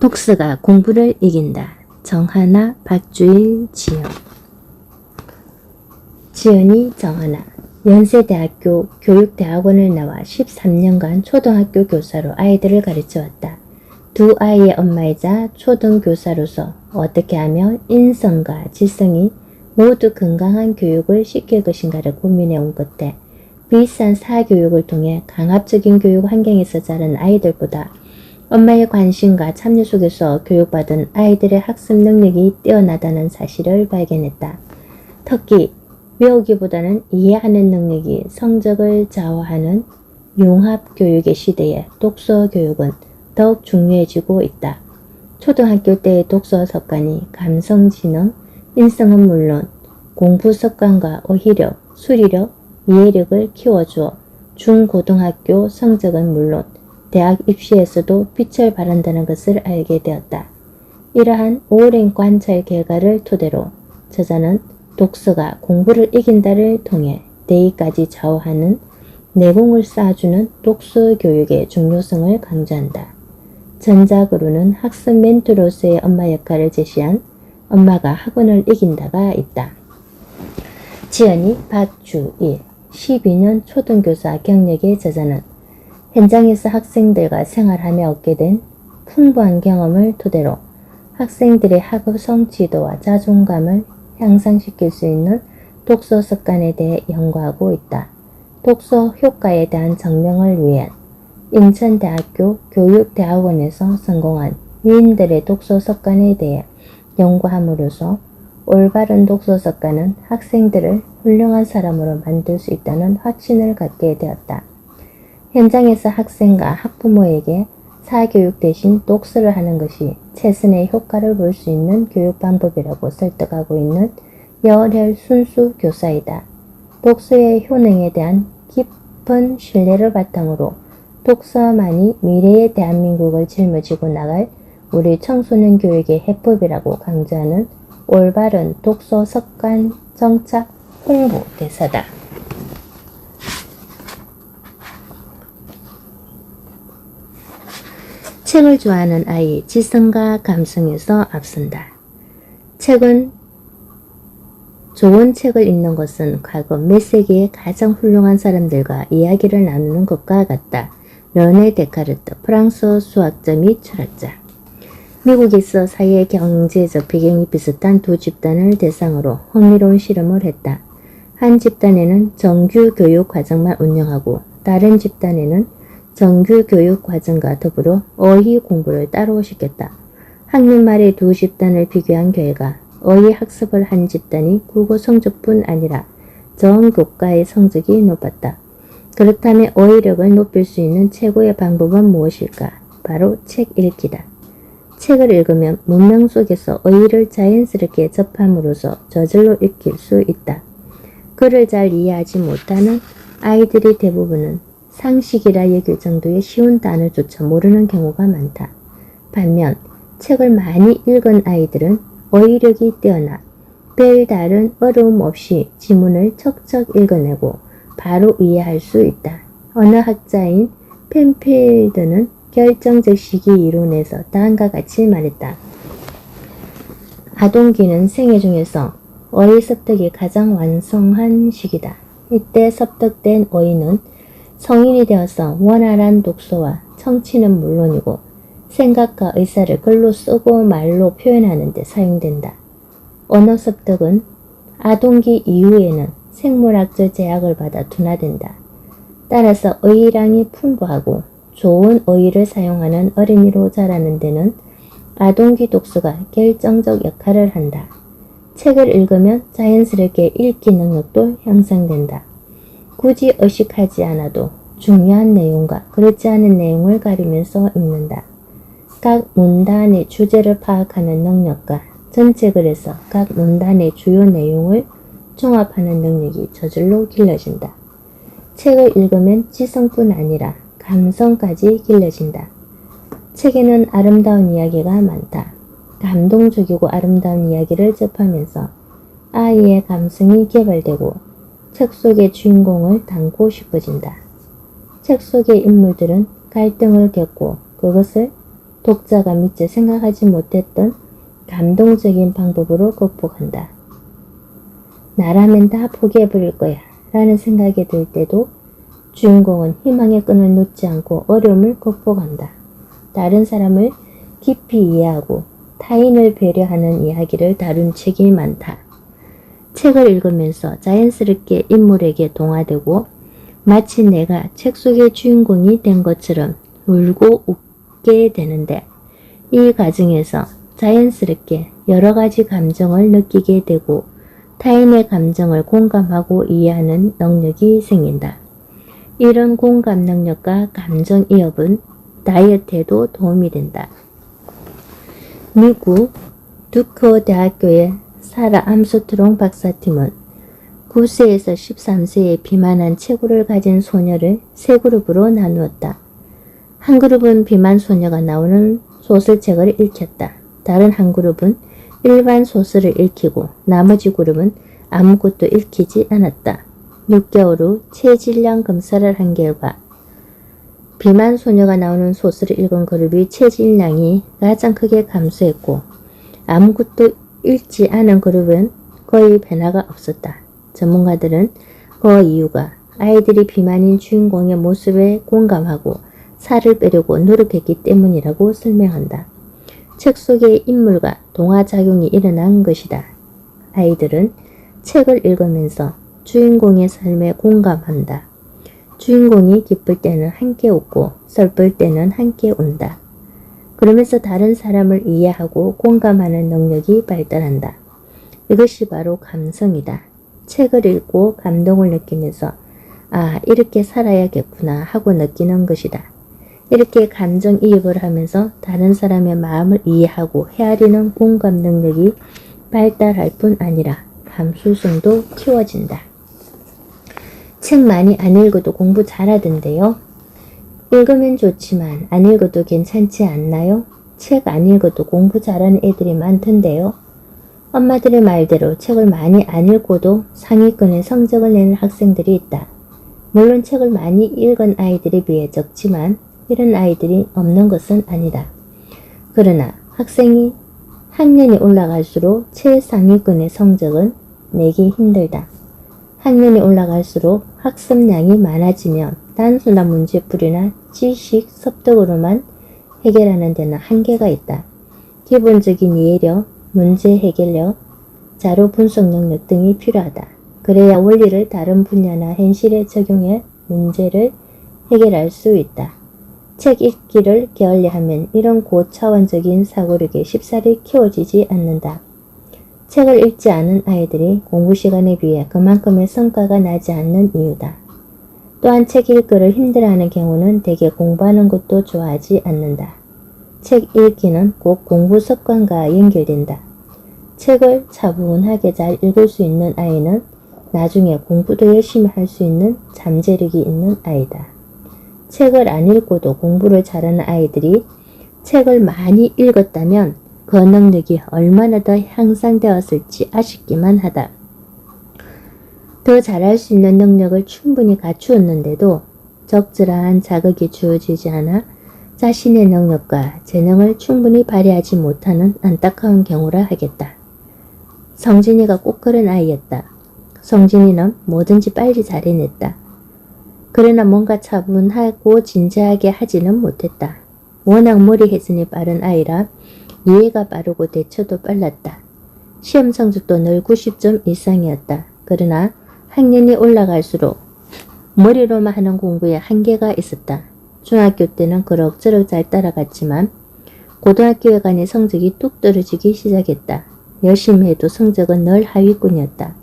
독서가 공부를 이긴다. 정하나, 박주일, 지연. 지연이 정하나. 연세대학교 교육대학원을 나와 13년간 초등학교 교사로 아이들을 가르쳐왔다. 두 아이의 엄마이자 초등교사로서 어떻게 하면 인성과 지성이 모두 건강한 교육을 시킬 것인가를 고민해온 끝에 비싼 사교육을 통해 강압적인 교육 환경에서 자란 아이들보다 엄마의 관심과 참여 속에서 교육받은 아이들의 학습 능력이 뛰어나다는 사실을 발견했다. 특히 외우기보다는 이해하는 능력이 성적을 좌우하는 융합교육의 시대에 독서 교육은 더욱 중요해지고 있다. 초등학교 때의 독서 습관이 감성지능, 인성은 물론 공부 습관과 어휘력, 수리력, 이해력을 키워주어 중고등학교 성적은 물론 대학 입시에서도 빛을 발한다는 것을 알게 되었다. 이러한 오랜 관찰 결과를 토대로 저자는 독서가 공부를 이긴다를 통해 내일까지 좌우하는 내공을 쌓아주는 독서 교육의 중요성을 강조한다. 전작으로는 학습 멘토로서의 엄마 역할을 제시한 엄마가 학원을 이긴다가 있다. 지연이 박주일 12년 초등교사 경력의 저자는 현장에서 학생들과 생활하며 얻게 된 풍부한 경험을 토대로 학생들의 학업 성취도와 자존감을 향상시킬 수 있는 독서 습관에 대해 연구하고 있다. 독서 효과에 대한 증명을 위해 인천대학교 교육대학원에서 성공한 위인들의 독서 습관에 대해 연구함으로써 올바른 독서 습관은 학생들을 훌륭한 사람으로 만들 수 있다는 확신을 갖게 되었다. 현장에서 학생과 학부모에게 사교육 대신 독서를 하는 것이 최선의 효과를 볼 수 있는 교육 방법이라고 설득하고 있는 열혈 순수 교사이다. 독서의 효능에 대한 깊은 신뢰를 바탕으로 독서만이 미래의 대한민국을 짊어지고 나갈 우리 청소년 교육의 해법이라고 강조하는 올바른 독서 습관 정착 홍보 대사다. 책을 좋아하는 아이, 지성과 감성에서 앞선다. 책은 좋은 책을 읽는 것은 과거 몇 세기의 가장 훌륭한 사람들과 이야기를 나누는 것과 같다. 르네 데카르트, 프랑스 수학자 및 철학자. 미국에서 사회 경제적 배경이 비슷한 두 집단을 대상으로 흥미로운 실험을 했다. 한 집단에는 정규 교육 과정만 운영하고 다른 집단에는 정규 교육 과정과 더불어 어휘 공부를 따로 시켰다. 학년 말에 두 집단을 비교한 결과 어휘 학습을 한 집단이 국어 성적뿐 아니라 전 교과의 성적이 높았다. 그렇다면 어휘력을 높일 수 있는 최고의 방법은 무엇일까? 바로 책 읽기다. 책을 읽으면 문명 속에서 어휘를 자연스럽게 접함으로써 저절로 익힐 수 있다. 글을 잘 이해하지 못하는 아이들의 대부분은 상식이라 여길 정도의 쉬운 단어조차 모르는 경우가 많다. 반면 책을 많이 읽은 아이들은 어휘력이 뛰어나 별다른 어려움 없이 지문을 척척 읽어내고 바로 이해할 수 있다. 언어학자인 펜필드는 결정적 시기 이론에서 다음과 같이 말했다. 아동기는 생애 중에서 어휘 습득이 가장 완성한 시기다. 이때 습득된 어휘는 성인이 되어서 원활한 독서와 청취는 물론이고 생각과 의사를 글로 쓰고 말로 표현하는 데 사용된다. 언어 습득은 아동기 이후에는 생물학적 제약을 받아 둔화된다. 따라서 어휘량이 풍부하고 좋은 어휘를 사용하는 어린이로 자라는 데는 아동기 독서가 결정적 역할을 한다. 책을 읽으면 자연스럽게 읽기 능력도 향상된다. 굳이 의식하지 않아도 중요한 내용과 그렇지 않은 내용을 가리면서 읽는다. 각 문단의 주제를 파악하는 능력과 전체 글에서 각 문단의 주요 내용을 종합하는 능력이 저절로 길러진다. 책을 읽으면 지성뿐 아니라 감성까지 길러진다. 책에는 아름다운 이야기가 많다. 감동적이고 아름다운 이야기를 접하면서 아이의 감성이 개발되고 책 속의 주인공을 닮고 싶어진다. 책 속의 인물들은 갈등을 겪고 그것을 독자가 미처 생각하지 못했던 감동적인 방법으로 극복한다. 나라면 다 포기해버릴 거야 라는 생각이 들 때도 주인공은 희망의 끈을 놓지 않고 어려움을 극복한다. 다른 사람을 깊이 이해하고 타인을 배려하는 이야기를 다룬 책이 많다. 책을 읽으면서 자연스럽게 인물에게 동화되고 마치 내가 책 속의 주인공이 된 것처럼 울고 웃게 되는데 이 과정에서 자연스럽게 여러 가지 감정을 느끼게 되고 타인의 감정을 공감하고 이해하는 능력이 생긴다. 이런 공감 능력과 감정 이업은 다이어트에도 도움이 된다. 미국 두크 대학교의 사라 암스트롱 박사팀은 9세에서 13세에 비만한 체구를 가진 소녀를 세 그룹으로 나누었다. 한 그룹은 비만 소녀가 나오는 소설책을 읽혔다. 다른 한 그룹은 일반 소설을 읽히고 나머지 그룹은 아무것도 읽히지 않았다. 6개월 후 체질량 검사를 한 결과 비만 소녀가 나오는 소설을 읽은 그룹이 체질량이 가장 크게 감소했고 아무것도 읽지 않은 그룹은 거의 변화가 없었다. 전문가들은 그 이유가 아이들이 비만인 주인공의 모습에 공감하고 살을 빼려고 노력했기 때문이라고 설명한다. 책 속의 인물과 동화작용이 일어난 것이다. 아이들은 책을 읽으면서 주인공의 삶에 공감한다. 주인공이 기쁠 때는 함께 웃고 슬플 때는 함께 운다. 그러면서 다른 사람을 이해하고 공감하는 능력이 발달한다. 이것이 바로 감성이다. 책을 읽고 감동을 느끼면서 아, 이렇게 살아야겠구나 하고 느끼는 것이다. 이렇게 감정이입을 하면서 다른 사람의 마음을 이해하고 헤아리는 공감 능력이 발달할 뿐 아니라 감수성도 키워진다. 책 많이 안 읽어도 공부 잘하던데요. 읽으면 좋지만 안 읽어도 괜찮지 않나요? 책 안 읽어도 공부 잘하는 애들이 많던데요. 엄마들의 말대로 책을 많이 안 읽고도 상위권의 성적을 내는 학생들이 있다. 물론 책을 많이 읽은 아이들에 비해 적지만 이런 아이들이 없는 것은 아니다. 그러나 학생이 학년이 올라갈수록 최상위권의 성적은 내기 힘들다. 학년이 올라갈수록 학습량이 많아지면 단순한 문제풀이나 지식, 습득으로만 해결하는 데는 한계가 있다. 기본적인 이해력, 문제 해결력, 자료 분석 능력 등이 필요하다. 그래야 원리를 다른 분야나 현실에 적용해 문제를 해결할 수 있다. 책 읽기를 게을리하면 이런 고차원적인 사고력이 쉽사리 키워지지 않는다. 책을 읽지 않은 아이들이 공부 시간에 비해 그만큼의 성과가 나지 않는 이유다. 또한 책 읽기를 힘들어하는 경우는 대개 공부하는 것도 좋아하지 않는다. 책 읽기는 꼭 공부 습관과 연결된다. 책을 차분하게 잘 읽을 수 있는 아이는 나중에 공부도 열심히 할 수 있는 잠재력이 있는 아이다. 책을 안 읽고도 공부를 잘하는 아이들이 책을 많이 읽었다면 그 능력이 얼마나 더 향상되었을지 아쉽기만 하다. 더 잘할 수 있는 능력을 충분히 갖추었는데도 적절한 자극이 주어지지 않아 자신의 능력과 재능을 충분히 발휘하지 못하는 안타까운 경우라 하겠다. 성진이가 꼭 그런 아이였다. 성진이는 뭐든지 빨리 잘 해냈다. 그러나 뭔가 차분하고 진지하게 하지는 못했다. 워낙 머리 회전이 빠른 아이라 이해가 빠르고 대처도 빨랐다. 시험 성적도 늘 90점 이상이었다. 그러나 학년이 올라갈수록 머리로만 하는 공부에 한계가 있었다. 중학교 때는 그럭저럭 잘 따라갔지만 고등학교에 가니 성적이 뚝 떨어지기 시작했다. 열심히 해도 성적은 늘 하위권이었다.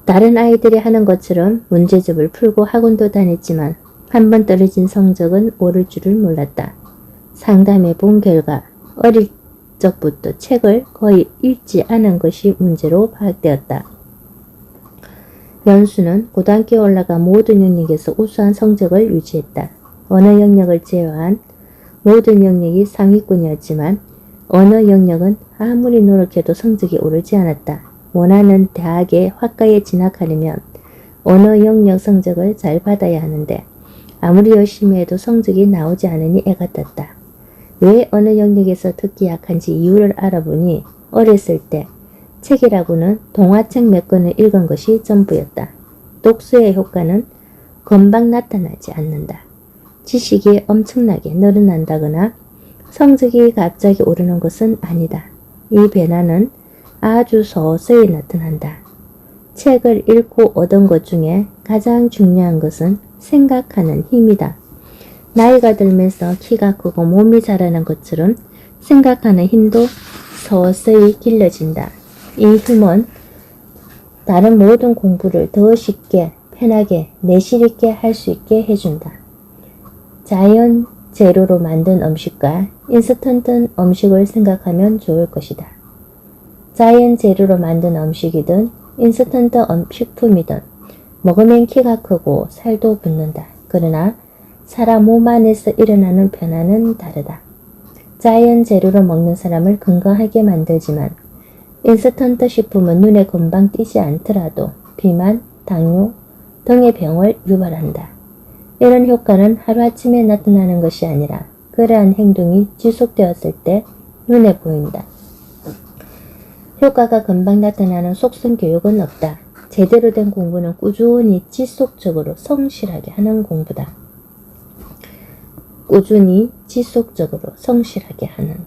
다른 아이들이 하는 것처럼 문제집을 풀고 학원도 다녔지만 한 번 떨어진 성적은 오를 줄을 몰랐다. 상담해 본 결과 어릴 적부터 책을 거의 읽지 않은 것이 문제로 파악되었다. 연수는 고등학교에 올라가 모든 영역에서 우수한 성적을 유지했다. 언어 영역을 제외한 모든 영역이 상위권이었지만 언어 영역은 아무리 노력해도 성적이 오르지 않았다. 원하는 대학에 학과에 진학하려면 언어 영역 성적을 잘 받아야 하는데 아무리 열심히 해도 성적이 나오지 않으니 애가 떴다. 왜 어느 영역에서 특히 약한지 이유를 알아보니 어렸을 때 책이라고는 동화책 몇 권을 읽은 것이 전부였다. 독서의 효과는 금방 나타나지 않는다. 지식이 엄청나게 늘어난다거나 성적이 갑자기 오르는 것은 아니다. 이 변화는 아주 서서히 나타난다. 책을 읽고 얻은 것 중에 가장 중요한 것은 생각하는 힘이다. 나이가 들면서 키가 크고 몸이 자라는 것처럼 생각하는 힘도 서서히 길러진다. 이 힘은 다른 모든 공부를 더 쉽게, 편하게, 내실 있게 할 수 있게 해준다. 자연 재료로 만든 음식과 인스턴트 음식을 생각하면 좋을 것이다. 자연 재료로 만든 음식이든 인스턴트 식품이든 먹으면 키가 크고 살도 붙는다. 그러나 사람 몸 안에서 일어나는 변화는 다르다. 자연 재료로 먹는 사람을 건강하게 만들지만 인스턴트 식품은 눈에 금방 띄지 않더라도 비만, 당뇨 등의 병을 유발한다. 이런 효과는 하루아침에 나타나는 것이 아니라 그러한 행동이 지속되었을 때 눈에 보인다. 효과가 금방 나타나는 속성 교육은 없다. 제대로 된 공부는 꾸준히 지속적으로 성실하게 하는 공부다. 꾸준히 지속적으로 성실하게 하는.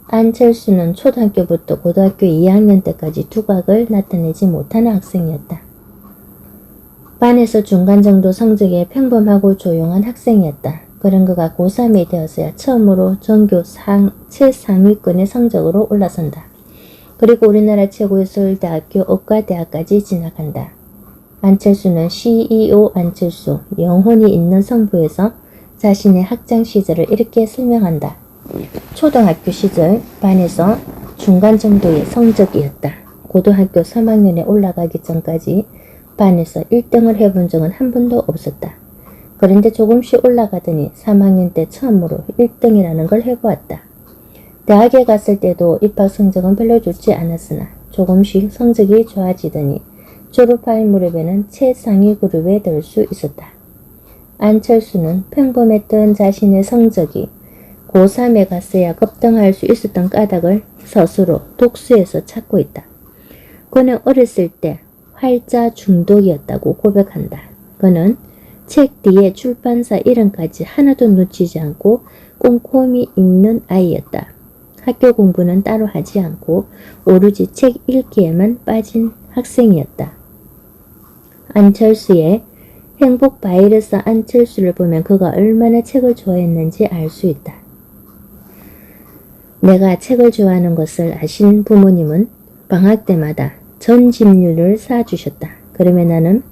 안철수는 초등학교부터 고등학교 2학년 때까지 두각을 나타내지 못하는 학생이었다. 반에서 중간 정도 성적에 평범하고 조용한 학생이었다. 그런 그가 고3이 되어서야 처음으로 전교 최상위권의 성적으로 올라선다. 그리고 우리나라 최고의 서울대학교 의과대학까지 진학한다. 안철수는 CEO 안철수, 영혼이 있는 성부에서 자신의 학창 시절을 이렇게 설명한다. 초등학교 시절 반에서 중간 정도의 성적이었다. 고등학교 3학년에 올라가기 전까지 반에서 1등을 해본 적은 한 번도 없었다. 그런데 조금씩 올라가더니 3학년 때 처음으로 1등이라는 걸 해보았다. 대학에 갔을 때도 입학 성적은 별로 좋지 않았으나 조금씩 성적이 좋아지더니 졸업할 무렵에는 최상위 그룹에 들 수 있었다. 안철수는 평범했던 자신의 성적이 고3에 갔어야 급등할 수 있었던 까닭을 스스로 독서에서 찾고 있다. 그는 어렸을 때 활자 중독이었다고 고백한다. 그는 책 뒤에 출판사 이름까지 하나도 놓치지 않고 꼼꼼히 읽는 아이였다. 학교 공부는 따로 하지 않고 오로지 책 읽기에만 빠진 학생이었다. 안철수의 행복 바이러스 안철수를 보면 그가 얼마나 책을 좋아했는지 알 수 있다. 내가 책을 좋아하는 것을 아신 부모님은 방학 때마다 전집류를 사주셨다. 그러면 나는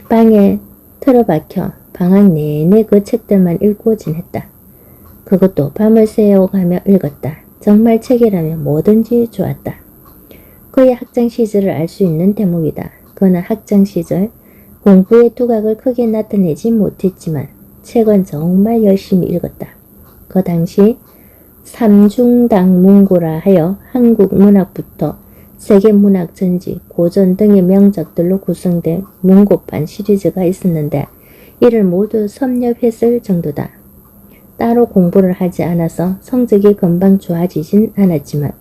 방에 틀어박혀 방학 내내 그 책들만 읽고 지냈다. 그것도 밤을 새워가며 읽었다. 정말 책이라면 뭐든지 좋았다. 그의 학창 시절을 알 수 있는 대목이다. 그는 학창 시절 공부의 두각을 크게 나타내지 못했지만 책은 정말 열심히 읽었다. 그 당시 삼중당문고라 하여 한국 문학부터 세계문학 전지, 고전 등의 명작들로 구성된 문고판 시리즈가 있었는데 이를 모두 섭렵했을 정도다. 따로 공부를 하지 않아서 성적이 금방 좋아지진 않았지만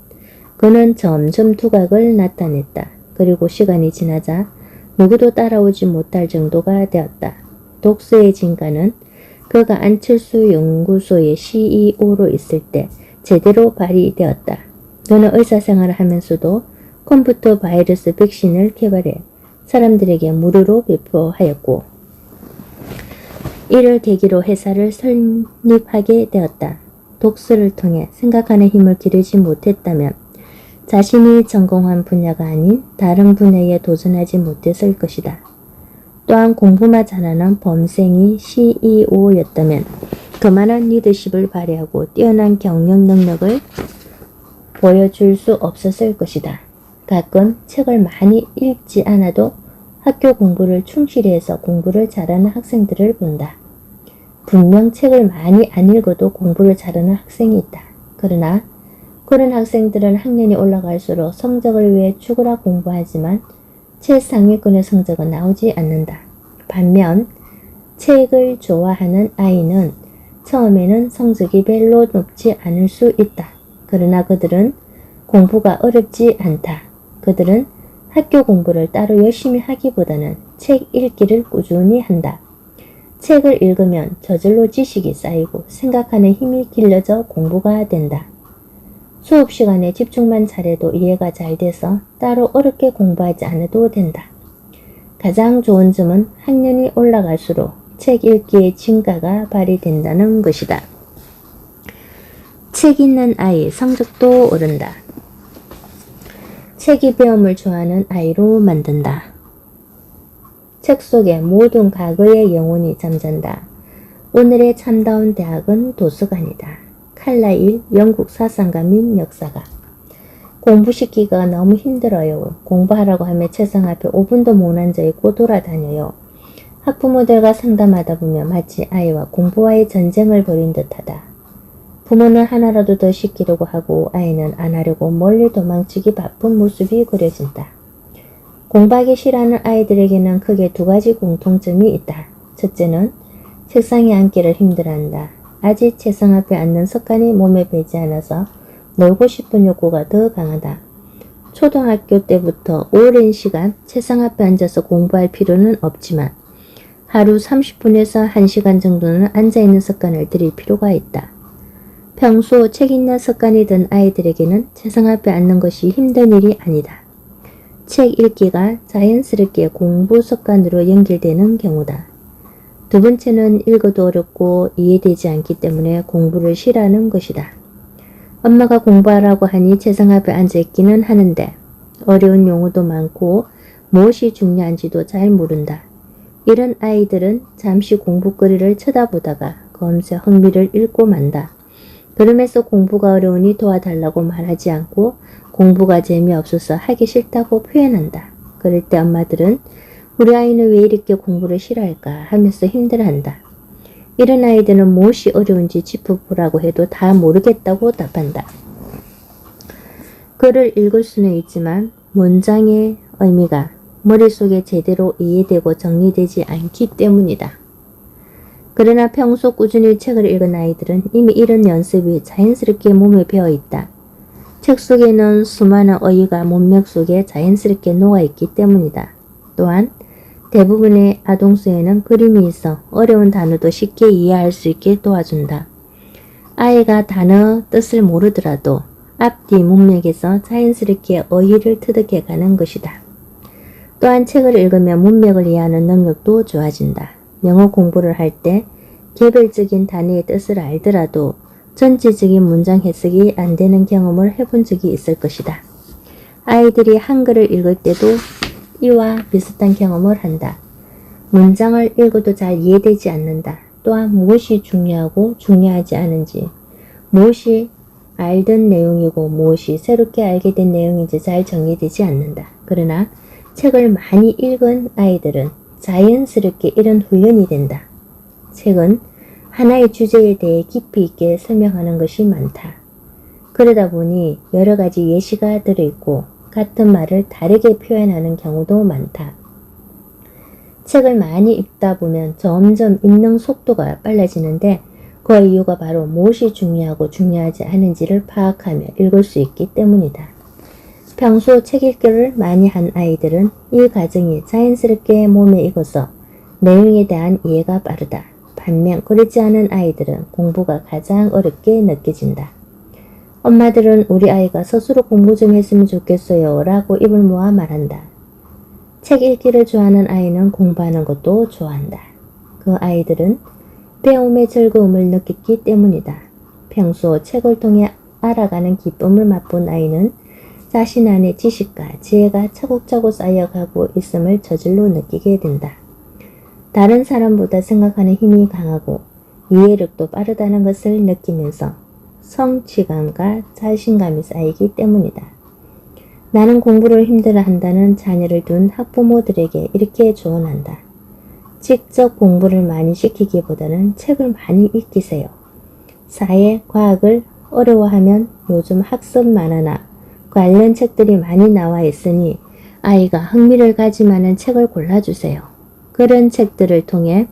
그는 점점 두각을 나타냈다. 그리고 시간이 지나자 누구도 따라오지 못할 정도가 되었다. 독서의 진가는 그가 안철수 연구소의 CEO로 있을 때 제대로 발휘되었다. 그는 의사생활을 하면서도 컴퓨터 바이러스 백신을 개발해 사람들에게 무료로 배포하였고 이를 계기로 회사를 설립하게 되었다. 독서를 통해 생각하는 힘을 기르지 못했다면 자신이 전공한 분야가 아닌 다른 분야에 도전하지 못했을 것이다. 또한 공부만 잘하는 범생이 CEO였다면 그만한 리더십을 발휘하고 뛰어난 경영 능력을 보여줄 수 없었을 것이다. 가끔 책을 많이 읽지 않아도 학교 공부를 충실히 해서 공부를 잘하는 학생들을 본다. 분명 책을 많이 안 읽어도 공부를 잘하는 학생이 있다. 그러나 그런 학생들은 학년이 올라갈수록 성적을 위해 죽으라 공부하지만 최상위권의 성적은 나오지 않는다. 반면 책을 좋아하는 아이는 처음에는 성적이 별로 높지 않을 수 있다. 그러나 그들은 공부가 어렵지 않다. 그들은 학교 공부를 따로 열심히 하기보다는 책 읽기를 꾸준히 한다. 책을 읽으면 저절로 지식이 쌓이고 생각하는 힘이 길러져 공부가 된다. 수업 시간에 집중만 잘해도 이해가 잘 돼서 따로 어렵게 공부하지 않아도 된다. 가장 좋은 점은 학년이 올라갈수록 책 읽기의 진가가 발휘된다는 것이다. 책 읽는 아이 성적도 오른다. 책이 배움을 좋아하는 아이로 만든다. 책 속에 모든 과거의 영혼이 잠잔다. 오늘의 참다운 대학은 도서관이다. 칼라일 영국 사상가 및 역사가. 공부시키기가 너무 힘들어요. 공부하라고 하면 책상 앞에 5분도 못 앉아있고 돌아다녀요. 학부모들과 상담하다 보면 마치 아이와 공부와의 전쟁을 벌인 듯하다. 부모는 하나라도 더 시키려고 하고 아이는 안 하려고 멀리 도망치기 바쁜 모습이 그려진다. 공부하기 싫어하는 아이들에게는 크게 두 가지 공통점이 있다. 첫째는 책상에 앉기를 힘들어한다. 아직 책상 앞에 앉는 습관이 몸에 배지 않아서 놀고 싶은 욕구가 더 강하다. 초등학교 때부터 오랜 시간 책상 앞에 앉아서 공부할 필요는 없지만 하루 30분에서 1시간 정도는 앉아있는 습관을 들일 필요가 있다. 평소 책 읽는 습관이 든 아이들에게는 책상 앞에 앉는 것이 힘든 일이 아니다. 책 읽기가 자연스럽게 공부 습관으로 연결되는 경우다. 두 번째는 읽어도 어렵고 이해되지 않기 때문에 공부를 싫어하는 것이다. 엄마가 공부하라고 하니 책상 앞에 앉아있기는 하는데 어려운 용어도 많고 무엇이 중요한지도 잘 모른다. 이런 아이들은 잠시 공부거리를 쳐다보다가 검새 흥미를 잃고 만다. 그러면서 공부가 어려우니 도와달라고 말하지 않고 공부가 재미없어서 하기 싫다고 표현한다. 그럴 때 엄마들은 우리 아이는 왜 이렇게 공부를 싫어할까 하면서 힘들어한다. 이런 아이들은 무엇이 어려운지 짚어보라고 해도 다 모르겠다고 답한다. 글을 읽을 수는 있지만 문장의 의미가 머릿속에 제대로 이해되고 정리되지 않기 때문이다. 그러나 평소 꾸준히 책을 읽은 아이들은 이미 이런 연습이 자연스럽게 몸에 배어있다. 책 속에는 수많은 어휘가 문맥 속에 자연스럽게 녹아있기 때문이다. 또한 대부분의 아동수에는 그림이 있어 어려운 단어도 쉽게 이해할 수 있게 도와준다. 아이가 단어 뜻을 모르더라도 앞뒤 문맥에서 자연스럽게 어휘를 터득해가는 것이다. 또한 책을 읽으면 문맥을 이해하는 능력도 좋아진다. 영어 공부를 할 때 개별적인 단어의 뜻을 알더라도 전체적인 문장 해석이 안 되는 경험을 해본 적이 있을 것이다. 아이들이 한글을 읽을 때도 이와 비슷한 경험을 한다. 문장을 읽어도 잘 이해되지 않는다. 또한 무엇이 중요하고 중요하지 않은지, 무엇이 알던 내용이고 무엇이 새롭게 알게 된 내용인지 잘 정리되지 않는다. 그러나 책을 많이 읽은 아이들은 자연스럽게 이런 훈련이 된다. 책은 하나의 주제에 대해 깊이 있게 설명하는 것이 많다. 그러다 보니 여러 가지 예시가 들어있고 같은 말을 다르게 표현하는 경우도 많다. 책을 많이 읽다 보면 점점 읽는 속도가 빨라지는데 그 이유가 바로 무엇이 중요하고 중요하지 않은지를 파악하며 읽을 수 있기 때문이다. 평소 책 읽기를 많이 한 아이들은 이 과정이 자연스럽게 몸에 익어서 내용에 대한 이해가 빠르다. 반면 그렇지 않은 아이들은 공부가 가장 어렵게 느껴진다. 엄마들은 우리 아이가 스스로 공부 좀 했으면 좋겠어요 라고 입을 모아 말한다. 책 읽기를 좋아하는 아이는 공부하는 것도 좋아한다. 그 아이들은 배움의 즐거움을 느꼈기 때문이다. 평소 책을 통해 알아가는 기쁨을 맛본 아이는 자신 안의 지식과 지혜가 차곡차곡 쌓여가고 있음을 저절로 느끼게 된다. 다른 사람보다 생각하는 힘이 강하고 이해력도 빠르다는 것을 느끼면서 성취감과 자신감이 쌓이기 때문이다. 나는 공부를 힘들어한다는 자녀를 둔 학부모들에게 이렇게 조언한다. 직접 공부를 많이 시키기보다는 책을 많이 읽히세요. 사회, 과학을 어려워하면 요즘 학습 만화나 관련 책들이 많이 나와 있으니 아이가 흥미를 가지만한 책을 골라주세요. 그런 책들을 통해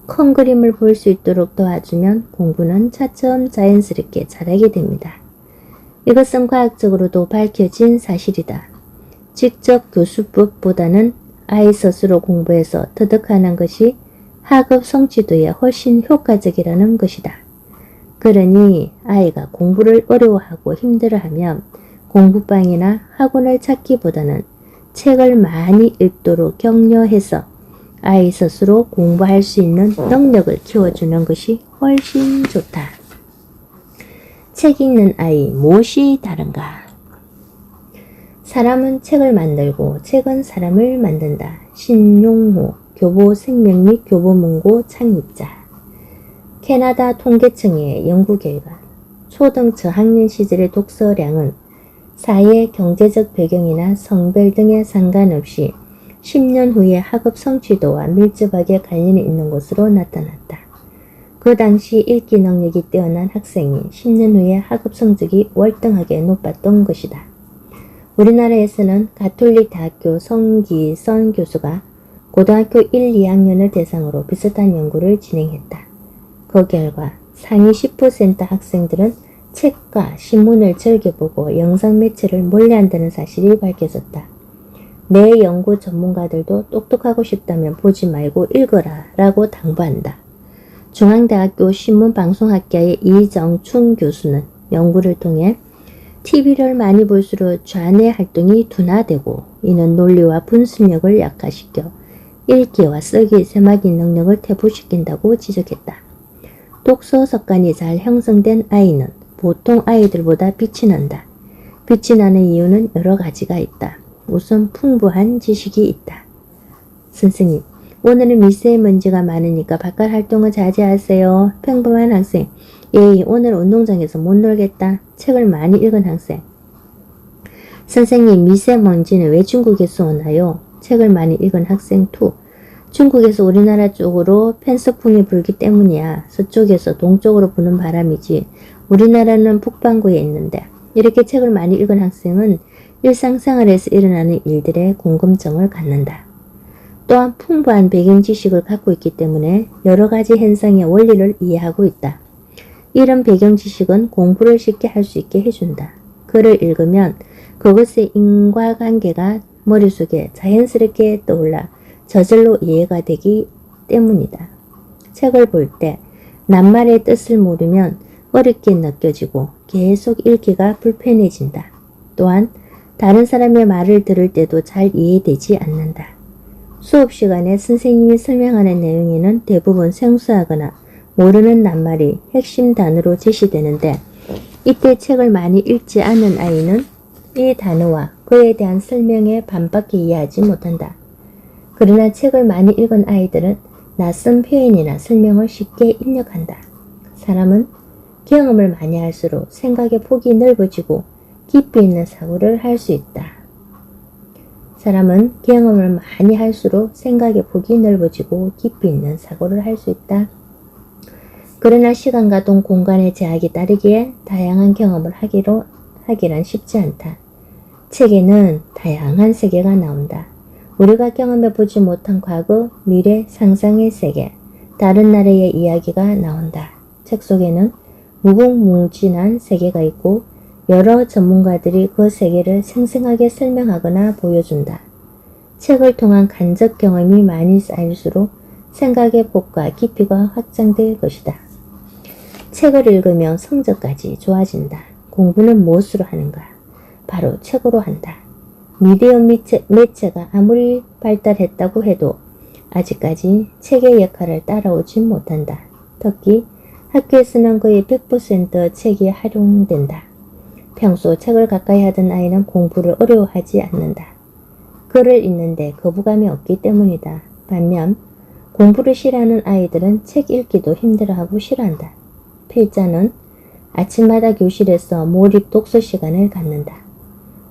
큰 그림을 볼 수 있도록 도와주면 공부는 차츰 자연스럽게 잘하게 됩니다. 이것은 과학적으로도 밝혀진 사실이다. 직접 교수법보다는 아이 스스로 공부해서 터득하는 것이 학업 성취도에 훨씬 효과적이라는 것이다. 그러니 아이가 공부를 어려워하고 힘들어하면 공부방이나 학원을 찾기보다는 책을 많이 읽도록 격려해서 아이 스스로 공부할 수 있는 능력을 키워주는 것이 훨씬 좋다. 책 읽는 아이 무엇이 다른가? 사람은 책을 만들고 책은 사람을 만든다. 신용호, 교보생명 및 교보문고 창립자. 캐나다 통계청의 연구 결과 초등 저학년 시절의 독서량은 사회 경제적 배경이나 성별 등에 상관없이 10년 후에 학업 성취도와 밀접하게 관련이 있는 것으로 나타났다. 그 당시 읽기 능력이 뛰어난 학생이 10년 후에 학업 성적이 월등하게 높았던 것이다. 우리나라에서는 가톨릭 대학교 성기선 교수가 고등학교 1, 2학년을 대상으로 비슷한 연구를 진행했다. 그 결과 상위 10% 학생들은 책과 신문을 즐겨보고 영상 매체를 몰래한다는 사실이 밝혀졌다. 내 연구 전문가들도 똑똑하고 싶다면 보지 말고 읽어라 라고 당부한다. 중앙대학교 신문방송학과의 이정춘 교수는 연구를 통해 TV를 많이 볼수록 좌뇌 활동이 둔화되고 이는 논리와 분석력을 약화시켜 읽기와 쓰기, 세마기 능력을 퇴보시킨다고 지적했다. 독서 습관이 잘 형성된 아이는 보통 아이들보다 빛이 난다. 빛이 나는 이유는 여러 가지가 있다. 우선 풍부한 지식이 있다. 선생님, 오늘은 미세먼지가 많으니까 바깥 활동을 자제하세요. 평범한 학생, 오늘 운동장에서 못 놀겠다. 책을 많이 읽은 학생. 선생님, 미세먼지는 왜 중국에서 오나요? 책을 많이 읽은 학생 2. 중국에서 우리나라 쪽으로 편서풍이 불기 때문이야. 서쪽에서 동쪽으로 부는 바람이지. 우리나라는 북반구에 있는데. 이렇게 책을 많이 읽은 학생은 일상생활에서 일어나는 일들에 궁금증을 갖는다. 또한 풍부한 배경 지식을 갖고 있기 때문에 여러 가지 현상의 원리를 이해하고 있다. 이런 배경 지식은 공부를 쉽게 할 수 있게 해준다. 글을 읽으면 그것의 인과관계가 머릿속에 자연스럽게 떠올라 저절로 이해가 되기 때문이다. 책을 볼 때 낱말의 뜻을 모르면 어렵게 느껴지고 계속 읽기가 불편해진다. 또한 다른 사람의 말을 들을 때도 잘 이해되지 않는다. 수업 시간에 선생님이 설명하는 내용에는 대부분 생소하거나 모르는 낱말이 핵심 단어로 제시되는데 이때 책을 많이 읽지 않은 아이는 이 단어와 그에 대한 설명에 반밖에 이해하지 못한다. 그러나 책을 많이 읽은 아이들은 낯선 표현이나 설명을 쉽게 입력한다. 사람은 경험을 많이 할수록 생각의 폭이 넓어지고 깊이 있는 사고를 할 수 있다. 사람은 경험을 많이 할수록 생각의 폭이 넓어지고 깊이 있는 사고를 할 수 있다. 그러나 시간과 공간의 제약이 따르기에 다양한 경험을 하기란 쉽지 않다. 책에는 다양한 세계가 나온다. 우리가 경험해보지 못한 과거, 미래, 상상의 세계, 다른 나라의 이야기가 나온다. 책 속에는 무궁무진한 세계가 있고 여러 전문가들이 그 세계를 생생하게 설명하거나 보여준다. 책을 통한 간접 경험이 많이 쌓일수록 생각의 폭과 깊이가 확장될 것이다. 책을 읽으면 성적까지 좋아진다. 공부는 무엇으로 하는가? 바로 책으로 한다. 미디어 매체가 아무리 발달했다고 해도 아직까지 책의 역할을 따라오지 못한다. 특히 학교에서는 거의 100% 책이 활용된다. 평소 책을 가까이 하던 아이는 공부를 어려워하지 않는다. 글을 읽는데 거부감이 없기 때문이다. 반면 공부를 싫어하는 아이들은 책 읽기도 힘들어하고 싫어한다. 필자는 아침마다 교실에서 몰입 독서 시간을 갖는다.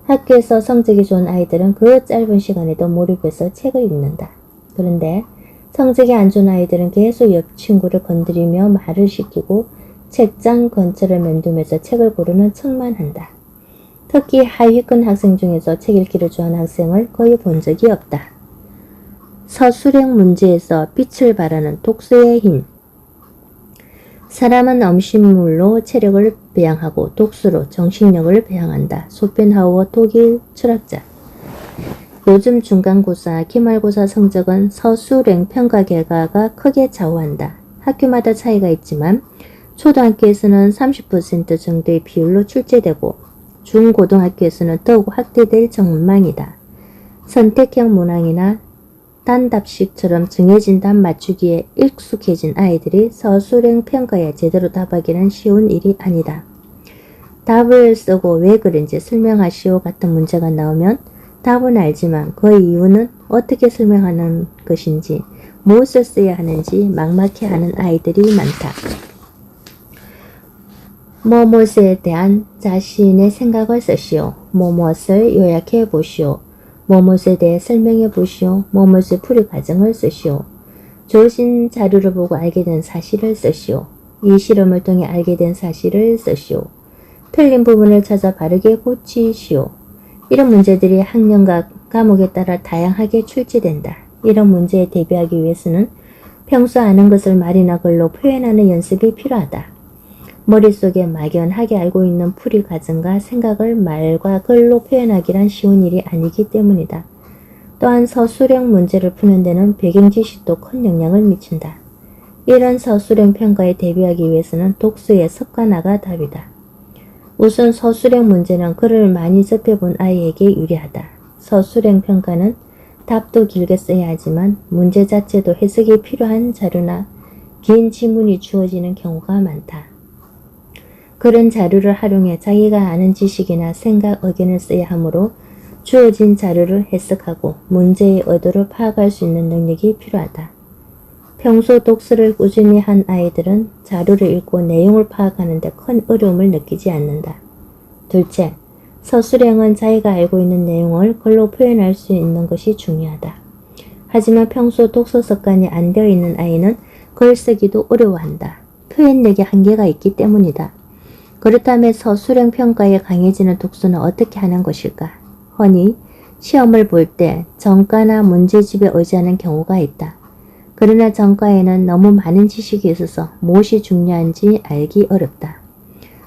학교에서 성적이 좋은 아이들은 그 짧은 시간에도 몰입해서 책을 읽는다. 그런데 성적이 안 좋은 아이들은 계속 옆 친구를 건드리며 말을 시키고 책장 근처를 맴돌면서 책을 고르는 척만 한다. 특히 하위권 학생 중에서 책 읽기를 좋아하는 학생을 거의 본 적이 없다. 서술형 문제에서 빛을 발하는 독서의 힘. 사람은 음식물로 체력을 배양하고 독서로 정신력을 배양한다. 쇼펜하우어 독일 철학자. 요즘 중간고사, 기말고사 성적은 서술형 평가 결과가 크게 좌우한다. 학교마다 차이가 있지만 초등학교에서는 30% 정도의 비율로 출제되고 중고등학교에서는 더욱 확대될 전망이다. 선택형 문항이나 단답식처럼 정해진 답 맞추기에 익숙해진 아이들이 서술형 평가에 제대로 답하기는 쉬운 일이 아니다. 답을 쓰고 왜 그런지 설명하시오 같은 문제가 나오면 답은 알지만 그 이유는 어떻게 설명하는 것인지 무엇을 써야 하는지 막막해하는 아이들이 많다. 무엇에 대한 자신의 생각을 쓰시오. 무엇을 요약해 보시오. 무엇에 대해 설명해 보시오. 무엇의 풀이 과정을 쓰시오. 주어진 자료를 보고 알게 된 사실을 쓰시오. 이 실험을 통해 알게 된 사실을 쓰시오. 틀린 부분을 찾아 바르게 고치시오. 이런 문제들이 학년과 과목에 따라 다양하게 출제된다. 이런 문제에 대비하기 위해서는 평소 아는 것을 말이나 글로 표현하는 연습이 필요하다. 머릿속에 막연하게 알고 있는 풀이 과정과 생각을 말과 글로 표현하기란 쉬운 일이 아니기 때문이다. 또한 서술형 문제를 푸는 데는 배경 지식도 큰 영향을 미친다. 이런 서술형 평가에 대비하기 위해서는 독서의 습관화가 답이다. 우선 서술형 문제는 글을 많이 접해본 아이에게 유리하다. 서술형 평가는 답도 길게 써야 하지만 문제 자체도 해석이 필요한 자료나 긴 지문이 주어지는 경우가 많다. 그런 자료를 활용해 자기가 아는 지식이나 생각, 의견을 써야 하므로 주어진 자료를 해석하고 문제의 의도를 파악할 수 있는 능력이 필요하다. 평소 독서를 꾸준히 한 아이들은 자료를 읽고 내용을 파악하는 데 큰 어려움을 느끼지 않는다. 둘째, 서술형은 자기가 알고 있는 내용을 글로 표현할 수 있는 것이 중요하다. 하지만 평소 독서 습관이 안 되어 있는 아이는 글쓰기도 어려워한다. 표현력에 한계가 있기 때문이다. 그렇다면 서술형 평가에 강해지는 독서는 어떻게 하는 것일까? 흔히 시험을 볼 때 전과나 문제집에 의지하는 경우가 있다. 그러나 전과에는 너무 많은 지식이 있어서 무엇이 중요한지 알기 어렵다.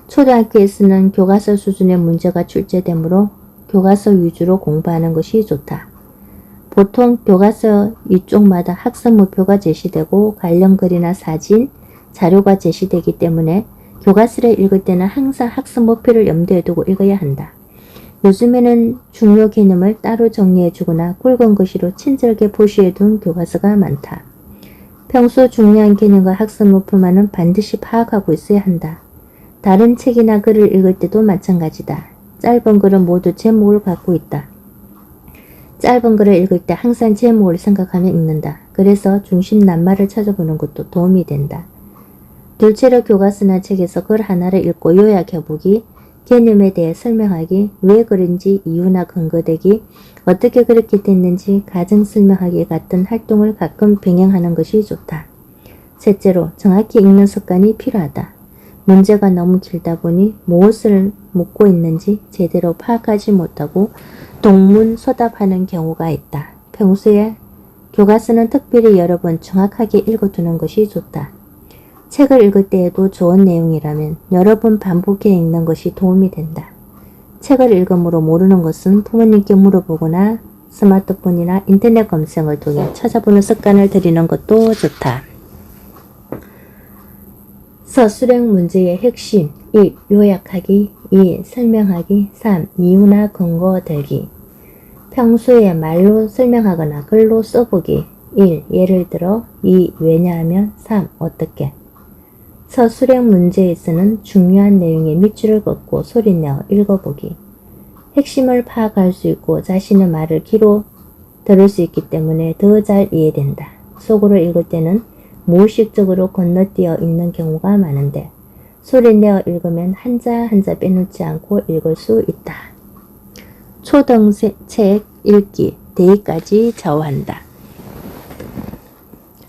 초등학교에서는 교과서 수준의 문제가 출제되므로 교과서 위주로 공부하는 것이 좋다. 보통 교과서 위쪽마다 학습 목표가 제시되고 관련 글이나 사진, 자료가 제시되기 때문에 교과서를 읽을 때는 항상 학습 목표를 염두에 두고 읽어야 한다. 요즘에는 중요 개념을 따로 정리해주거나 굵은 글씨로 친절하게 표시해둔 교과서가 많다. 평소 중요한 개념과 학습 목표만은 반드시 파악하고 있어야 한다. 다른 책이나 글을 읽을 때도 마찬가지다. 짧은 글은 모두 제목을 갖고 있다. 짧은 글을 읽을 때 항상 제목을 생각하며 읽는다. 그래서 중심 낱말을 찾아보는 것도 도움이 된다. 둘째로 교과서나 책에서 글 하나를 읽고 요약해보기, 개념에 대해 설명하기, 왜 그런지 이유나 근거대기, 어떻게 그렇게 됐는지 가정 설명하기 같은 활동을 가끔 병행하는 것이 좋다. 셋째로 정확히 읽는 습관이 필요하다. 문제가 너무 길다 보니 무엇을 묻고 있는지 제대로 파악하지 못하고 동문서답하는 경우가 있다. 평소에 교과서는 특별히 여러 번 정확하게 읽어두는 것이 좋다. 책을 읽을 때에도 좋은 내용이라면 여러 번 반복해 읽는 것이 도움이 된다. 책을 읽음으로 모르는 것은 부모님께 물어보거나 스마트폰이나 인터넷 검색을 통해 찾아보는 습관을 들이는 것도 좋다. 서술형 문제의 핵심 1. 요약하기 2. 설명하기 3. 이유나 근거 들기. 평소에 말로 설명하거나 글로 써보기 1. 예를 들어 2. 왜냐하면 3. 어떻게. 서술형 문제에서는 중요한 내용의 밑줄을 긋고 소리내어 읽어보기. 핵심을 파악할 수 있고 자신의 말을 귀로 들을 수 있기 때문에 더 잘 이해된다. 속으로 읽을 때는 무의식적으로 건너뛰어 읽는 경우가 많은데 소리내어 읽으면 한자 한자 빼놓지 않고 읽을 수 있다. 초등책 읽기, 대의까지 좌우한다.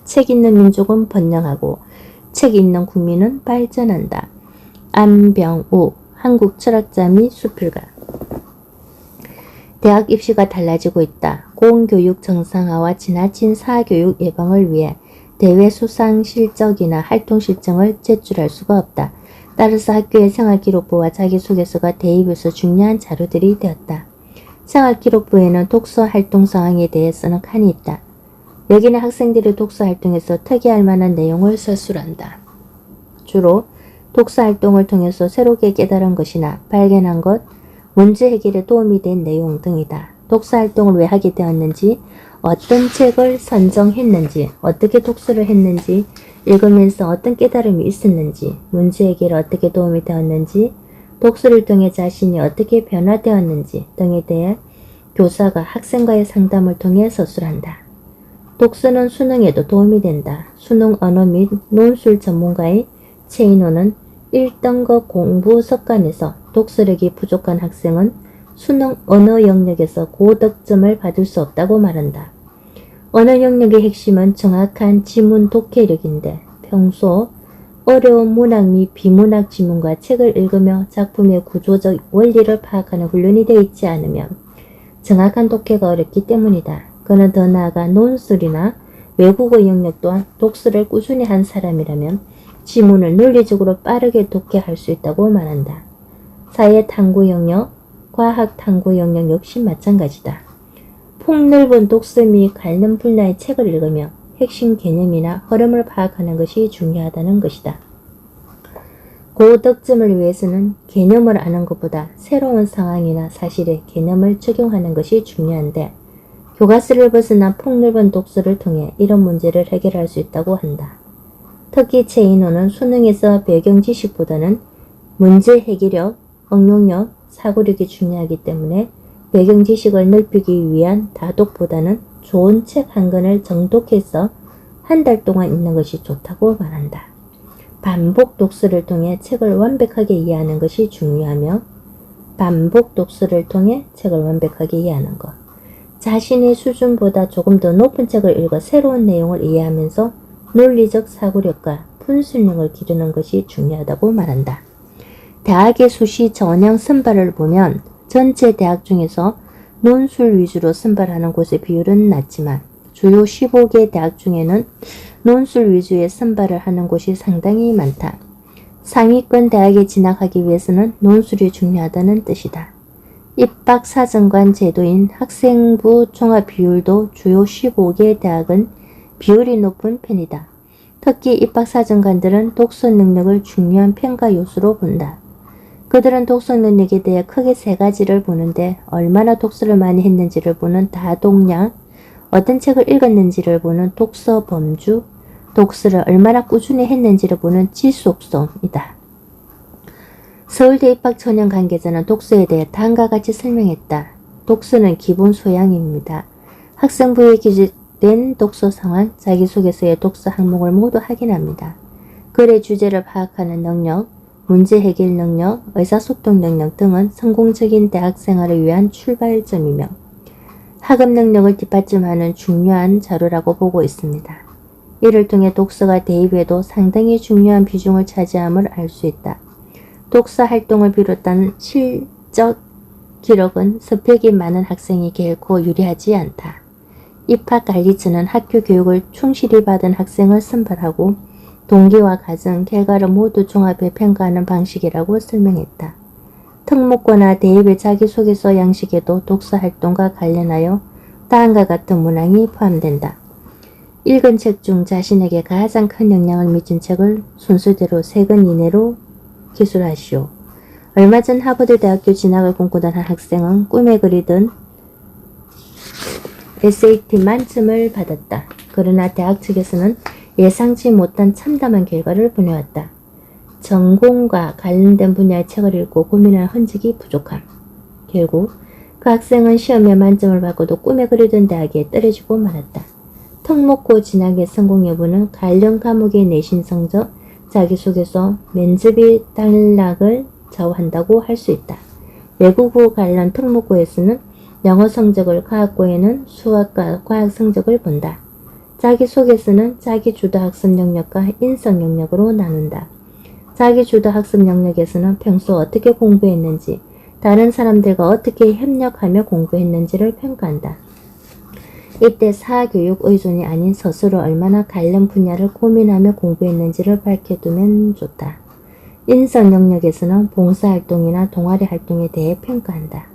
책 읽는 민족은 번영하고 책 읽는 국민은 발전한다. 안병우, 한국 철학자 및 수필가. 대학 입시가 달라지고 있다. 공교육 정상화와 지나친 사교육 예방을 위해 대외 수상 실적이나 활동 실증을 제출할 수가 없다. 따라서 학교의 생활기록부와 자기소개서가 대입에서 중요한 자료들이 되었다. 생활기록부에는 독서 활동 상황에 대해 쓰는 칸이 있다. 여기는 학생들이 독서 활동에서 특이할 만한 내용을 서술한다. 주로 독서 활동을 통해서 새롭게 깨달은 것이나 발견한 것, 문제 해결에 도움이 된 내용 등이다. 독서 활동을 왜 하게 되었는지, 어떤 책을 선정했는지, 어떻게 독서를 했는지, 읽으면서 어떤 깨달음이 있었는지, 문제 해결에 어떻게 도움이 되었는지, 독서를 통해 자신이 어떻게 변화되었는지 등에 대해 교사가 학생과의 상담을 통해 서술한다. 독서는 수능에도 도움이 된다. 수능 언어 및 논술 전문가의 최인호는 1등급 공부 습관에서 독서력이 부족한 학생은 수능 언어 영역에서 고득점을 받을 수 없다고 말한다. 언어 영역의 핵심은 정확한 지문 독해력인데 평소 어려운 문학 및 비문학 지문과 책을 읽으며 작품의 구조적 원리를 파악하는 훈련이 되어 있지 않으면 정확한 독해가 어렵기 때문이다. 그는 더 나아가 논술이나 외국어 영역 또한 독서를 꾸준히 한 사람이라면 지문을 논리적으로 빠르게 독해할 수 있다고 말한다. 사회탐구 영역, 과학탐구 영역 역시 마찬가지다. 폭넓은 독서 및 관련 분야의 책을 읽으며 핵심 개념이나 흐름을 파악하는 것이 중요하다는 것이다. 고득점을 위해서는 개념을 아는 것보다 새로운 상황이나 사실에 개념을 적용하는 것이 중요한데 교과서를 벗어나 폭넓은 독서를 통해 이런 문제를 해결할 수 있다고 한다. 특히 최인호는 수능에서 배경 지식보다는 문제 해결력, 응용력, 사고력이 중요하기 때문에 배경 지식을 넓히기 위한 다독보다는 좋은 책 한 권을 정독해서 한 달 동안 읽는 것이 좋다고 말한다. 반복 독서를 통해 책을 완벽하게 이해하는 것이 중요하며 반복 독서를 통해 책을 완벽하게 이해하는 것. 자신의 수준보다 조금 더 높은 책을 읽어 새로운 내용을 이해하면서 논리적 사고력과 분석력을 기르는 것이 중요하다고 말한다. 대학의 수시 전형 선발을 보면 전체 대학 중에서 논술 위주로 선발하는 곳의 비율은 낮지만 주요 15개 대학 중에는 논술 위주의 선발을 하는 곳이 상당히 많다. 상위권 대학에 진학하기 위해서는 논술이 중요하다는 뜻이다. 입학사정관 제도인 학생부 종합 비율도 주요 15개 대학은 비율이 높은 편이다. 특히 입학사정관들은 독서 능력을 중요한 평가 요소로 본다. 그들은 독서 능력에 대해 크게 세 가지를 보는데 얼마나 독서를 많이 했는지를 보는 다독량, 어떤 책을 읽었는지를 보는 독서 범주, 독서를 얼마나 꾸준히 했는지를 보는 지속성이다. 서울대 입학 전형 관계자는 독서에 대해 다음과 같이 설명했다. 독서는 기본 소양입니다. 학생부에 기재된 독서 상황, 자기소개서의 독서 항목을 모두 확인합니다. 글의 주제를 파악하는 능력, 문제 해결 능력, 의사소통 능력 등은 성공적인 대학생활을 위한 출발점이며 학업 능력을 뒷받침하는 중요한 자료라고 보고 있습니다. 이를 통해 독서가 대입에도 상당히 중요한 비중을 차지함을 알 수 있다. 독서 활동을 비롯한 실적 기록은 스펙이 많은 학생이 결코 유리하지 않다. 입학관리처는 학교 교육을 충실히 받은 학생을 선발하고 동기와 가정, 결과를 모두 종합해 평가하는 방식이라고 설명했다. 특목고나 대입의 자기소개서 양식에도 독서 활동과 관련하여 다음과 같은 문항이 포함된다. 읽은 책 중 자신에게 가장 큰 영향을 미친 책을 순서대로 3권 이내로 기술하시오. 얼마 전 하버드 대학교 진학을 꿈꾸던 한 학생은 꿈에 그리던 SAT 만점을 받았다. 그러나 대학 측에서는 예상치 못한 참담한 결과를 보내왔다. 전공과 관련된 분야의 책을 읽고 고민할 흔적이 부족함. 결국 그 학생은 시험에 만점을 받고도 꿈에 그리던 대학에 떨어지고 말았다. 특목고 진학의 성공 여부는 관련 과목의 내신 성적, 자기소개서, 면접의 단락을 좌우한다고 할 수 있다. 외국어 관련 특목고에서는 영어 성적을, 과학고에는 수학과 과학 성적을 본다. 자기소개서는 자기주도 학습 영역과 인성 영역으로 나눈다. 자기주도 학습 영역에서는 평소 어떻게 공부했는지, 다른 사람들과 어떻게 협력하며 공부했는지를 평가한다. 이때 사교육 의존이 아닌 스스로 얼마나 관련 분야를 고민하며 공부했는지를 밝혀두면 좋다. 인성 영역에서는 봉사활동이나 동아리 활동에 대해 평가한다.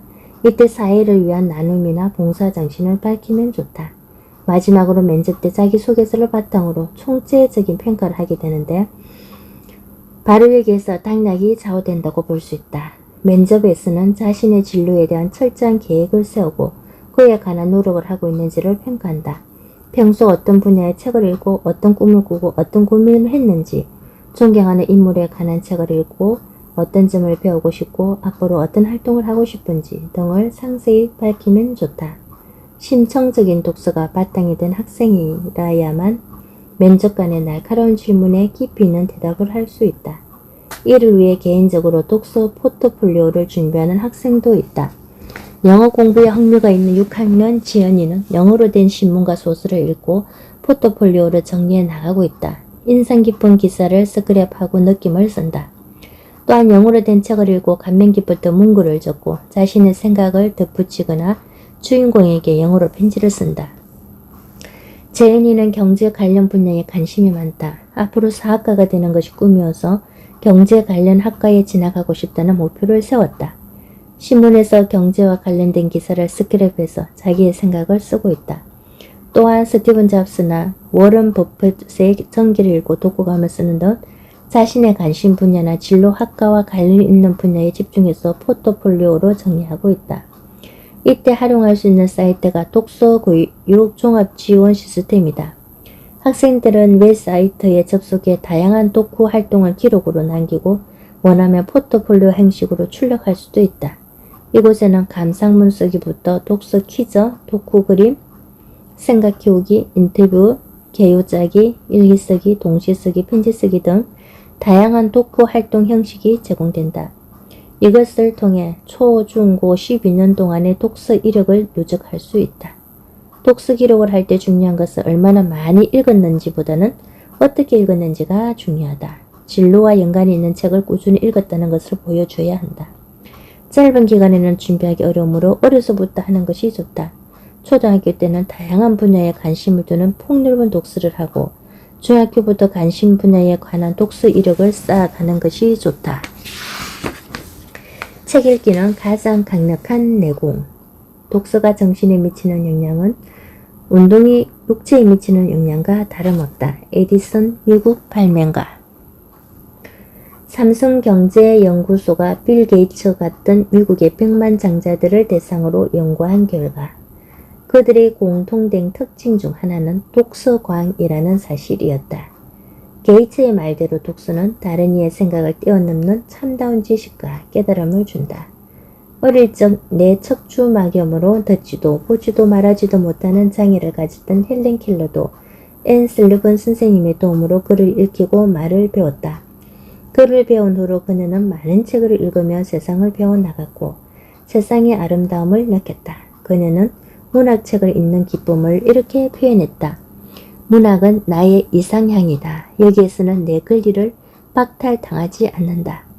이때 사회를 위한 나눔이나 봉사정신을 밝히면 좋다. 마지막으로 면접 때 자기소개서를 바탕으로 총체적인 평가를 하게 되는데 바로 여기에서 당락이 좌우된다고 볼 수 있다. 면접에서는 자신의 진로에 대한 철저한 계획을 세우고 그에 관한 노력을 하고 있는지를 평가한다. 평소 어떤 분야의 책을 읽고 어떤 꿈을 꾸고 어떤 고민을 했는지, 존경하는 인물에 관한 책을 읽고 어떤 점을 배우고 싶고 앞으로 어떤 활동을 하고 싶은지 등을 상세히 밝히면 좋다. 심층적인 독서가 바탕이 된 학생이라야만 면접관의 날카로운 질문에 깊이 있는 대답을 할 수 있다. 이를 위해 개인적으로 독서 포트폴리오를 준비하는 학생도 있다. 영어 공부에 흥미가 있는 6학년 지연이는 영어로 된 신문과 소설을 읽고 포트폴리오를 정리해 나가고 있다. 인상 깊은 기사를 스크랩하고 느낌을 쓴다. 또한 영어로 된 책을 읽고 감명 깊었던 문구를 적고 자신의 생각을 덧붙이거나 주인공에게 영어로 편지를 쓴다. 재은이는 경제 관련 분야에 관심이 많다. 앞으로 사학가가 되는 것이 꿈이어서 경제 관련 학과에 진학하고 싶다는 목표를 세웠다. 신문에서 경제와 관련된 기사를 스크랩해서 자기의 생각을 쓰고 있다. 또한 스티븐 잡스나 워런 버핏의 전기를 읽고 독후감을 쓰는 등 자신의 관심 분야나 진로 학과와 관련 있는 분야에 집중해서 포트폴리오로 정리하고 있다. 이때 활용할 수 있는 사이트가 독서 교육 종합 지원 시스템이다. 학생들은 웹 사이트에 접속해 다양한 독후 활동을 기록으로 남기고 원하면 포트폴리오 형식으로 출력할 수도 있다. 이곳에는 감상문 쓰기부터 독서 퀴즈, 독후 그림, 생각 키우기, 인터뷰, 개요 짜기, 일기 쓰기, 동시 쓰기, 편지 쓰기 등 다양한 독후 활동 형식이 제공된다. 이것을 통해 초, 중, 고 12년 동안의 독서 이력을 누적할 수 있다. 독서 기록을 할 때 중요한 것은 얼마나 많이 읽었는지보다는 어떻게 읽었는지가 중요하다. 진로와 연관이 있는 책을 꾸준히 읽었다는 것을 보여줘야 한다. 짧은 기간에는 준비하기 어려우므로 어려서부터 하는 것이 좋다. 초등학교 때는 다양한 분야에 관심을 두는 폭넓은 독서를 하고 중학교부터 관심 분야에 관한 독서 이력을 쌓아가는 것이 좋다. 책 읽기는 가장 강력한 내공. 독서가 정신에 미치는 영향은 운동이 육체에 미치는 영향과 다름없다. 에디슨 미국 발명가. 삼성경제연구소가 빌 게이츠 같은 미국의 백만장자들을 대상으로 연구한 결과 그들의 공통된 특징 중 하나는 독서광이라는 사실이었다. 게이츠의 말대로 독서는 다른 이의 생각을 뛰어넘는 참다운 지식과 깨달음을 준다. 어릴 적 내 척추막염으로 듣지도 보지도 말하지도 못하는 장애를 가졌던 헬렌 켈러도 앤 슬리번 선생님의 도움으로 글을 읽히고 말을 배웠다. 글을 배운 후로 그녀는 많은 책을 읽으며 세상을 배워나갔고 세상의 아름다움을 느꼈다. 그녀는 문학책을 읽는 기쁨을 이렇게 표현했다. 문학은 나의 이상향이다. 여기에서는 내 권리를 박탈당하지 않는다.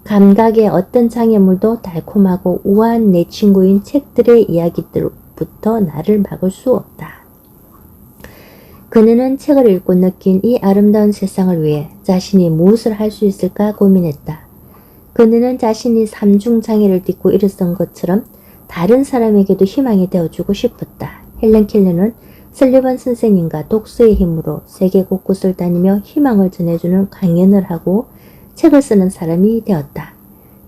감각의 어떤 장애물도 달콤하고 우아한 내 친구인 책들의 이야기들부터 나를 막을 수 없다. 그녀는 책을 읽고 느낀 이 아름다운 세상을 위해 자신이 무엇을 할 수 있을까 고민했다. 그녀는 자신이 삼중장애를 딛고 일어선 것처럼 다른 사람에게도 희망이 되어주고 싶었다. 헬렌 켈러는 설리번 선생님과 독서의 힘으로 세계 곳곳을 다니며 희망을 전해주는 강연을 하고 책을 쓰는 사람이 되었다.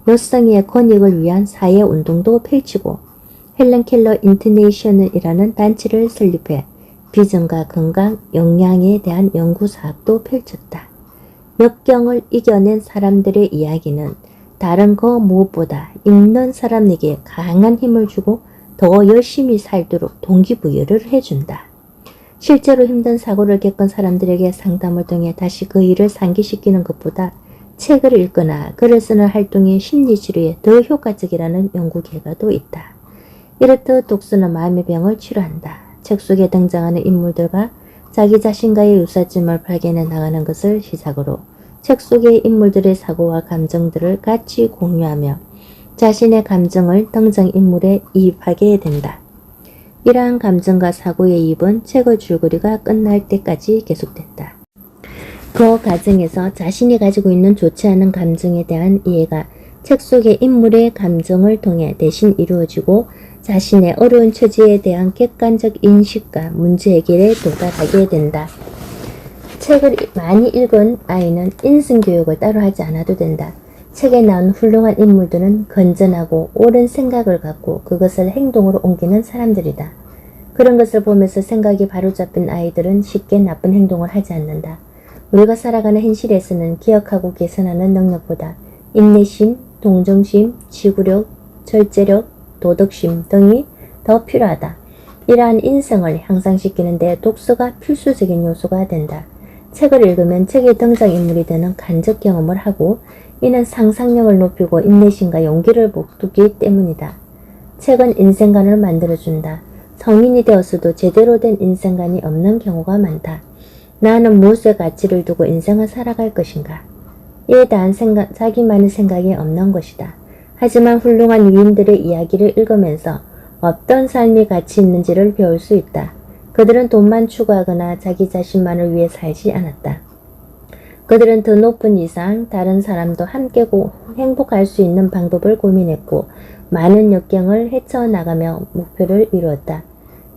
여성의 권익을 위한 사회운동도 펼치고 헬렌 켈러 인터내셔널이라는 단체를 설립해 비전과 건강, 영양에 대한 연구사업도 펼쳤다. 역경을 이겨낸 사람들의 이야기는 다른 그 무엇보다 읽는 사람에게 강한 힘을 주고 더 열심히 살도록 동기부여를 해준다. 실제로 힘든 사고를 겪은 사람들에게 상담을 통해 다시 그 일을 상기시키는 것보다 책을 읽거나 글을 쓰는 활동이 심리치료에 더 효과적이라는 연구 결과도 있다. 이렇듯 독서는 마음의 병을 치료한다. 책 속에 등장하는 인물들과 자기 자신과의 유사점을 발견해 나가는 것을 시작으로 책 속의 인물들의 사고와 감정들을 같이 공유하며 자신의 감정을 등장인물에 이입하게 된다. 이러한 감정과 사고의 이입은 책의 줄거리가 끝날 때까지 계속된다. 그 과정에서 자신이 가지고 있는 좋지 않은 감정에 대한 이해가 책 속의 인물의 감정을 통해 대신 이루어지고 자신의 어려운 처지에 대한 객관적 인식과 문제 해결에 도달하게 된다. 책을 많이 읽은 아이는 인성교육을 따로 하지 않아도 된다. 책에 나온 훌륭한 인물들은 건전하고 옳은 생각을 갖고 그것을 행동으로 옮기는 사람들이다. 그런 것을 보면서 생각이 바로잡힌 아이들은 쉽게 나쁜 행동을 하지 않는다. 우리가 살아가는 현실에서는 기억하고 개선하는 능력보다 인내심, 동정심, 지구력, 절제력, 도덕심 등이 더 필요하다. 이러한 인성을 향상시키는 데 독서가 필수적인 요소가 된다. 책을 읽으면 책의 등장인물이 되는 간접 경험을 하고 이는 상상력을 높이고 인내심과 용기를 북돋기 때문이다. 책은 인생관을 만들어준다. 성인이 되었어도 제대로 된 인생관이 없는 경우가 많다. 나는 무엇에 가치를 두고 인생을 살아갈 것인가? 이에 대한 자기만의 생각이 없는 것이다. 하지만 훌륭한 위인들의 이야기를 읽으면서 어떤 삶이 가치 있는지를 배울 수 있다. 그들은 돈만 추구하거나 자기 자신만을 위해 살지 않았다. 그들은 더 높은 이상 다른 사람도 함께 행복할 수 있는 방법을 고민했고 많은 역경을 헤쳐나가며 목표를 이루었다.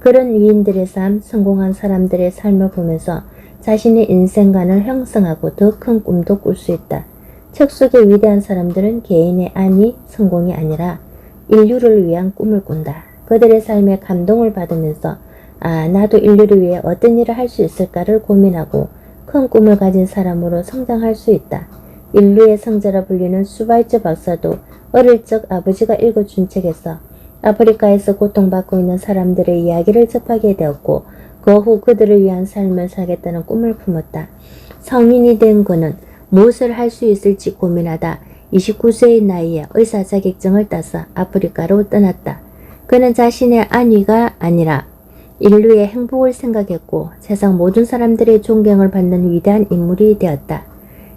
그런 위인들의 삶, 성공한 사람들의 삶을 보면서 자신의 인생관을 형성하고 더 큰 꿈도 꿀 수 있다. 책 속의 위대한 사람들은 개인의 안위, 성공이 아니라 인류를 위한 꿈을 꾼다. 그들의 삶에 감동을 받으면서 나도 인류를 위해 어떤 일을 할 수 있을까를 고민하고 큰 꿈을 가진 사람으로 성장할 수 있다. 인류의 성자라 불리는 수발츠 박사도 어릴 적 아버지가 읽어준 책에서 아프리카에서 고통받고 있는 사람들의 이야기를 접하게 되었고 그 후 그들을 위한 삶을 살겠다는 꿈을 품었다. 성인이 된 그는 무엇을 할 수 있을지 고민하다 29세의 나이에 의사 자격증을 따서 아프리카로 떠났다. 그는 자신의 안위가 아니라 인류의 행복을 생각했고 세상 모든 사람들의 존경을 받는 위대한 인물이 되었다.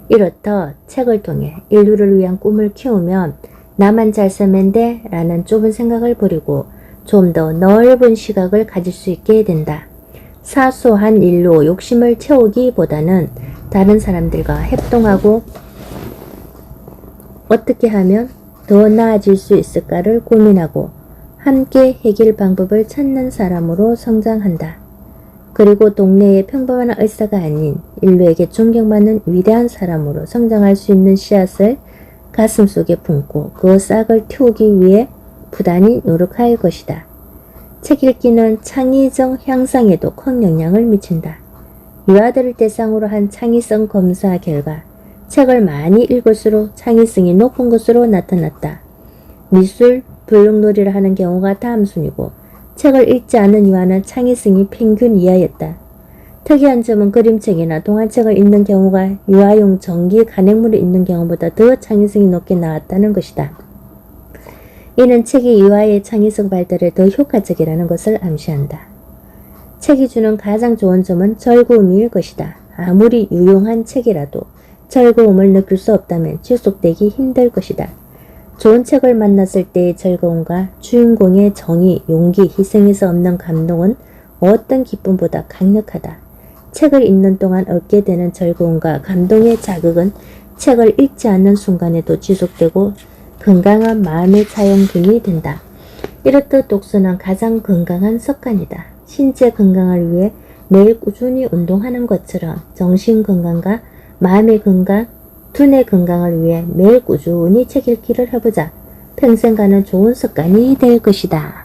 이렇듯 책을 통해 인류를 위한 꿈을 키우면 나만 잘 살면 돼 라는 좁은 생각을 버리고 좀 더 넓은 시각을 가질 수 있게 된다. 사소한 일로 욕심을 채우기보다는 다른 사람들과 협동하고 어떻게 하면 더 나아질 수 있을까를 고민하고 함께 해결 방법을 찾는 사람으로 성장한다. 그리고 동네의 평범한 의사가 아닌 인류에게 존경받는 위대한 사람으로 성장할 수 있는 씨앗을 가슴속에 품고 그 싹을 틔우기 위해 부단히 노력할 것이다. 책 읽기는 창의적 향상에도 큰 영향을 미친다. 유아들을 대상으로 한 창의성 검사 결과 책을 많이 읽을수록 창의성이 높은 것으로 나타났다. 미술, 블록놀이를 하는 경우가 다음 순위고 책을 읽지 않은 유아는 창의성이 평균 이하였다. 특이한 점은 그림책이나 동화책을 읽는 경우가 유아용 전기 간행물을 읽는 경우보다 더 창의성이 높게 나왔다는 것이다. 이는 책이 유아의 창의성 발달에 더 효과적이라는 것을 암시한다. 책이 주는 가장 좋은 점은 즐거움일 것이다. 아무리 유용한 책이라도 즐거움을 느낄 수 없다면 지속되기 힘들 것이다. 좋은 책을 만났을 때의 즐거움과 주인공의 정의, 용기, 희생에서 얻는 감동은 어떤 기쁨보다 강력하다. 책을 읽는 동안 얻게 되는 즐거움과 감동의 자극은 책을 읽지 않는 순간에도 지속되고 건강한 마음의 자연분이 된다. 이렇듯 독서는 가장 건강한 습관이다. 신체 건강을 위해 매일 꾸준히 운동하는 것처럼 정신 건강과 마음의 건강, 두뇌 건강을 위해 매일 꾸준히 책 읽기를 해보자. 평생 가는 좋은 습관이 될 것이다.